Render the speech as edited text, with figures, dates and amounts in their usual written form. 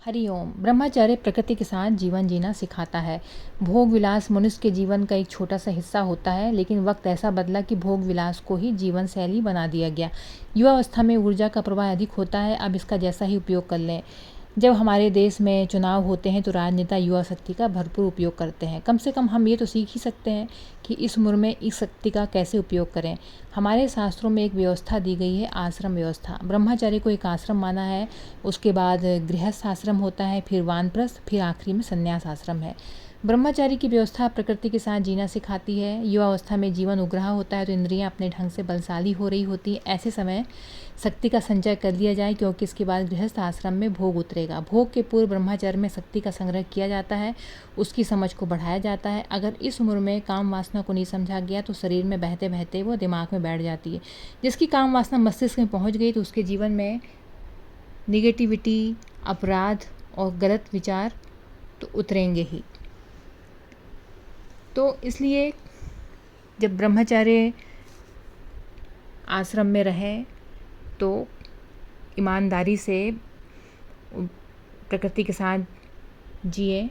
हरिओम। ब्रह्मचर्य प्रकृति के साथ जीवन जीना सिखाता है। भोग विलास मनुष्य के जीवन का एक छोटा सा हिस्सा होता है, लेकिन वक्त ऐसा बदला कि भोग विलास को ही जीवन शैली बना दिया गया। युवा अवस्था में ऊर्जा का प्रवाह अधिक होता है, अब इसका जैसा ही उपयोग कर लें। जब हमारे देश में चुनाव होते हैं तो राजनेता युवा शक्ति का भरपूर उपयोग करते हैं। कम से कम हम ये तो सीख ही सकते हैं कि इस उम्र में इस शक्ति का कैसे उपयोग करें। हमारे शास्त्रों में एक व्यवस्था दी गई है, आश्रम व्यवस्था। ब्रह्मचर्य को एक आश्रम माना है, उसके बाद गृहस्थ आश्रम होता है, फिर वानप्रस्थ, फिर आखिरी में संन्यास आश्रम है। ब्रह्मचारी की व्यवस्था प्रकृति के साथ जीना सिखाती है। युवा अवस्था में जीवन उग्रह होता है तो इंद्रियां अपने ढंग से बलशाली हो रही होती है। ऐसे समय शक्ति का संचय कर लिया जाए, क्योंकि इसके बाद गृहस्थ आश्रम में भोग उतरेगा। भोग के पूर्व ब्रह्मचर्य में शक्ति का संग्रह किया जाता है, उसकी समझ को बढ़ाया जाता है। अगर इस उम्र में काम वासना को नहीं समझा गया तो शरीर में बहते बहते वो दिमाग में बैठ जाती है। जिसकी काम वासना मस्तिष्क में पहुँच गई तो उसके जीवन में निगेटिविटी, अपराध और गलत विचार तो उतरेंगे ही। तो इसलिए जब ब्रह्मचर्य आश्रम में रहे तो ईमानदारी से प्रकृति के साथ जिए,